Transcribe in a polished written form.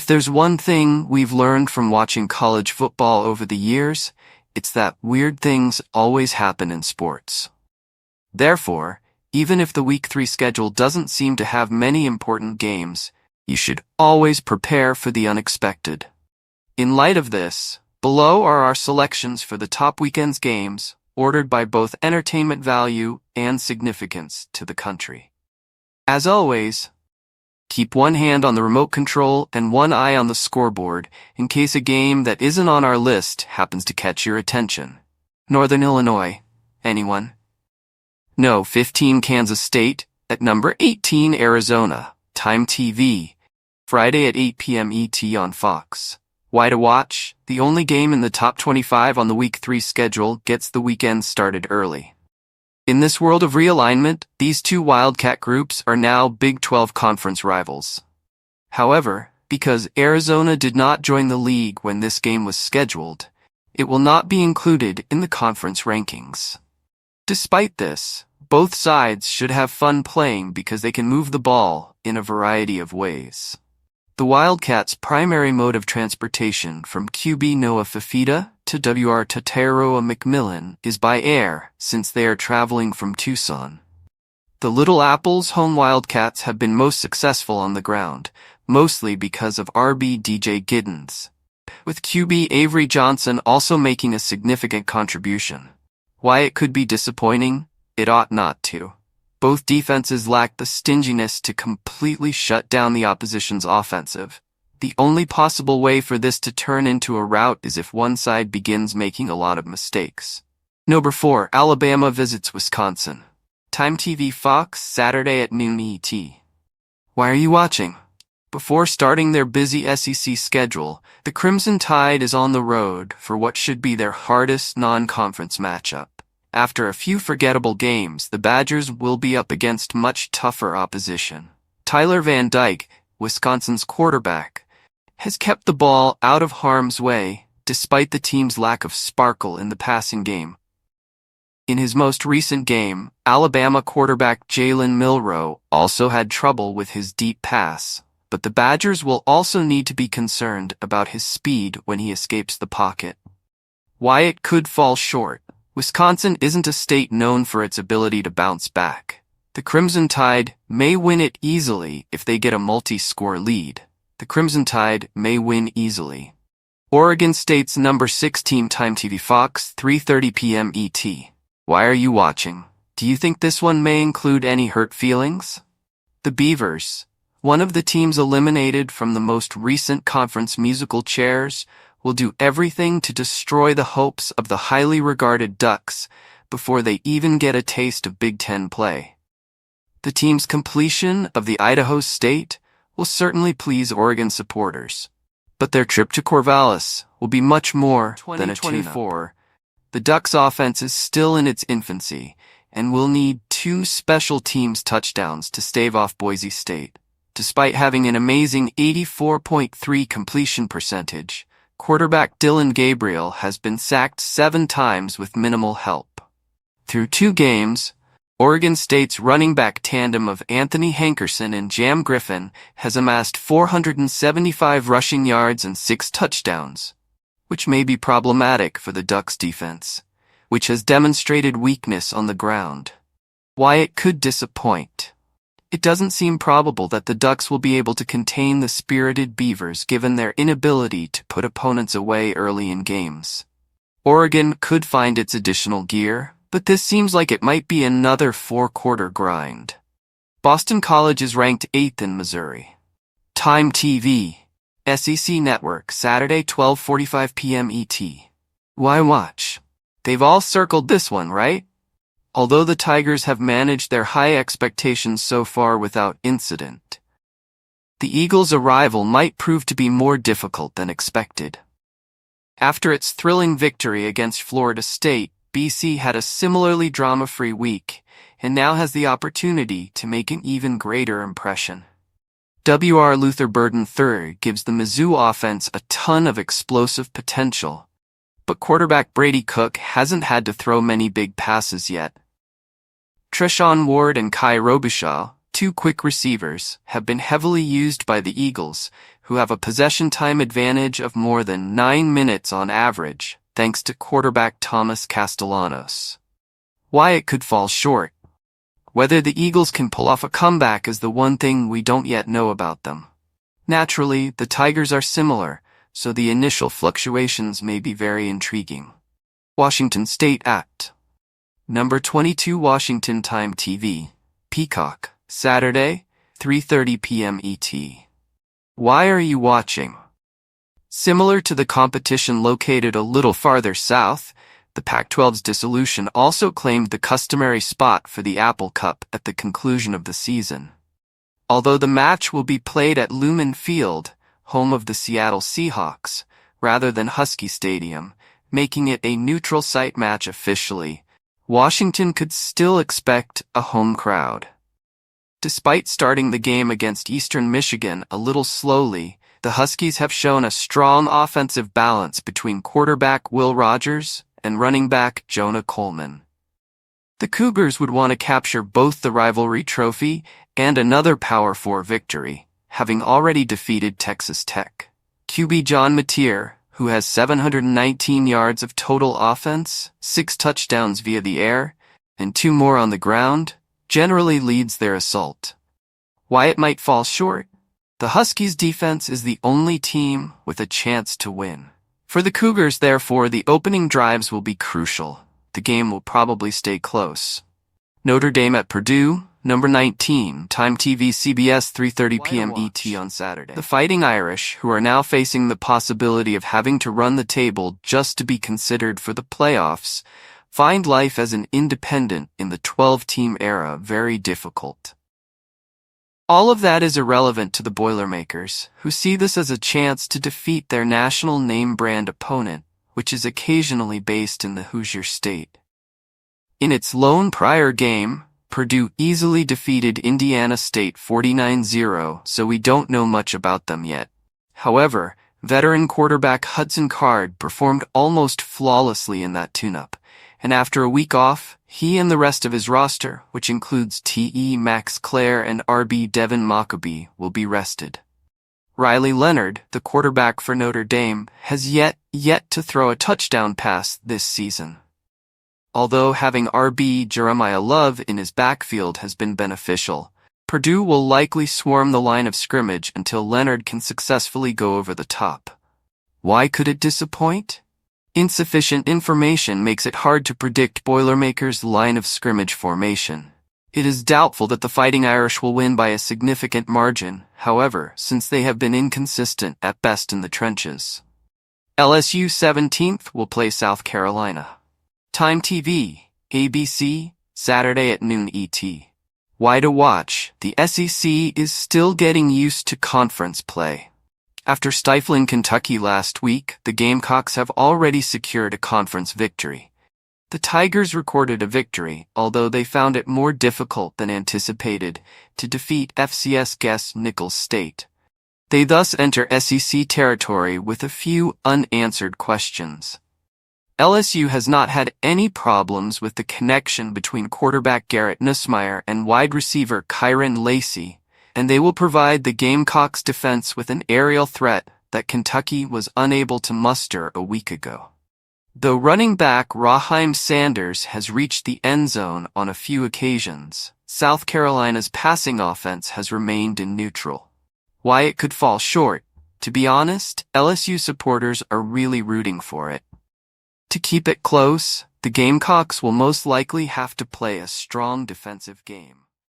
If there's one thing we've learned from watching college football over the years, it's that weird things always happen in sports. Therefore, even if the Week 3 schedule doesn't seem to have many important games, you should always prepare for the unexpected. In light of this, below are our selections for the top weekend's games, ordered by both entertainment value and significance to the country. As always, keep one hand on the remote control and one eye on the scoreboard in case a game that isn't on our list happens to catch your attention. Northern Illinois. Anyone? No. 15 Kansas State. At number 18 Arizona. Time TV. Friday at 8 p.m. ET on Fox. Why to watch? The only game in the top 25 on the Week 3 schedule gets the weekend started early. In this world of realignment, these two Wildcat groups are now Big 12 conference rivals. However, because Arizona did not join the league when this game was scheduled, it will not be included in the conference rankings. Despite this, both sides should have fun playing because they can move the ball in a variety of ways. The Wildcats' primary mode of transportation from QB Noah Fifita to WR Tataroa McMillan is by air, since they are traveling from Tucson. The Little Apple's home Wildcats have been most successful on the ground, mostly because of RB DJ Giddens, with QB Avery Johnson also making a significant contribution. Why it could be disappointing? It ought not to. Both defenses lack the stinginess to completely shut down the opposition's offensive. The only possible way for this to turn into a rout is if one side begins making a lot of mistakes. Number 4, Alabama visits Wisconsin. Time TV Fox, Saturday at noon ET. Why are you watching? Before starting their busy SEC schedule, the Crimson Tide is on the road for what should be their hardest non-conference matchup. After a few forgettable games, the Badgers will be up against much tougher opposition. Tyler Van Dyke, Wisconsin's quarterback, has kept the ball out of harm's way despite the team's lack of sparkle in the passing game. In his most recent game, Alabama quarterback Jalen Milroe also had trouble with his deep pass, but the Badgers will also need to be concerned about his speed when he escapes the pocket. Why it could fall short. Wisconsin isn't a state known for its ability to bounce back. The Crimson Tide may win it easily if they get a multi-score lead. The Crimson Tide may win easily. Oregon State's number 6 team Time TV Fox, 3:30 p.m. ET. Why are you watching? Do you think this one may include any hurt feelings? The Beavers, one of the teams eliminated from the most recent conference musical chairs, will do everything to destroy the hopes of the highly regarded Ducks before they even get a taste of Big Ten play. The team's completion of the Idaho State will certainly please Oregon supporters, but their trip to Corvallis will be much more than a tune-up. The Ducks' offense is still in its infancy and will need 2 special teams touchdowns to stave off Boise State. Despite having an amazing 84.3 completion percentage, quarterback Dylan Gabriel has been sacked 7 times with minimal help. Through 2 games, Oregon State's running back tandem of Anthony Hankerson and Jam Griffin has amassed 475 rushing yards and 6 touchdowns, which may be problematic for the Ducks' defense, which has demonstrated weakness on the ground. Why it could disappoint. It doesn't seem probable that the Ducks will be able to contain the spirited Beavers given their inability to put opponents away early in games. Oregon could find its additional gear, but this seems like it might be another 4-quarter grind. Boston College is ranked 8th in Missouri. Time TV. SEC Network, Saturday 12:45 p.m. ET. Why watch? They've all circled this one, right? Although the Tigers have managed their high expectations so far without incident, the Eagles' arrival might prove to be more difficult than expected. After its thrilling victory against Florida State, BC had a similarly drama-free week, and now has the opportunity to make an even greater impression. W.R. Luther Burden III gives the Mizzou offense a ton of explosive potential, but quarterback Brady Cook hasn't had to throw many big passes yet. Treshaun Ward and Kai Robichaud, 2 quick receivers, have been heavily used by the Eagles, who have a possession time advantage of more than 9 minutes on average, thanks to quarterback Thomas Castellanos. Why it could fall short. Whether the Eagles can pull off a comeback is the one thing we don't yet know about them. Naturally, the Tigers are similar, so the initial fluctuations may be very intriguing. Washington State at Number 22 Washington Time TV, Peacock, Saturday, 3:30 p.m. ET. Why are you watching? Similar to the competition located a little farther south, the Pac-12's dissolution also claimed the customary spot for the Apple Cup at the conclusion of the season. Although the match will be played at Lumen Field, home of the Seattle Seahawks, rather than Husky Stadium, making it a neutral site match officially, Washington could still expect a home crowd. Despite starting the game against Eastern Michigan a little slowly, the Huskies have shown a strong offensive balance between quarterback Will Rogers and running back Jonah Coleman. The Cougars would want to capture both the rivalry trophy and another Power 4 victory, having already defeated Texas Tech. QB John Mateer, who has 719 yards of total offense, 6 touchdowns via the air, and 2 more on the ground, generally leads their assault. Why it might fall short? The Huskies' defense is the only team with a chance to win. For the Cougars, therefore, the opening drives will be crucial. The game will probably stay close. Notre Dame at Purdue, number 19, Time TV CBS 3:30 p.m. ET on Saturday. The Fighting Irish, who are now facing the possibility of having to run the table just to be considered for the playoffs, find life as an independent in the 12-team era very difficult. All of that is irrelevant to the Boilermakers, who see this as a chance to defeat their national name-brand opponent, which is occasionally based in the Hoosier State. In its lone prior game, Purdue easily defeated Indiana State 49-0, so we don't know much about them yet. However, veteran quarterback Hudson Card performed almost flawlessly in that tune-up, and after a week off, he and the rest of his roster, which includes T.E. Max Clare and R.B. Devin Mockobee, will be rested. Riley Leonard, the quarterback for Notre Dame, has yet to throw a touchdown pass this season. Although having R.B. Jeremiah Love in his backfield has been beneficial, Purdue will likely swarm the line of scrimmage until Leonard can successfully go over the top. Why could it disappoint? Insufficient information makes it hard to predict Boilermakers' line of scrimmage formation. It is doubtful that the Fighting Irish will win by a significant margin, however, since they have been inconsistent at best in the trenches. LSU 17th will play South Carolina. Time TV, ABC, Saturday at noon ET. Why to watch? The SEC is still getting used to conference play. After stifling Kentucky last week, the Gamecocks have already secured a conference victory. The Tigers recorded a victory, although they found it more difficult than anticipated to defeat FCS guest Nicholls State. They thus enter SEC territory with a few unanswered questions. LSU has not had any problems with the connection between quarterback Garrett Nussmeier and wide receiver Kyron Lacey, and they will provide the Gamecocks defense with an aerial threat that Kentucky was unable to muster a week ago. Though running back Raheim Sanders has reached the end zone on a few occasions, South Carolina's passing offense has remained in neutral. Why it could fall short? To be honest, LSU supporters are really rooting for it. To keep it close, the Gamecocks will most likely have to play a strong defensive game.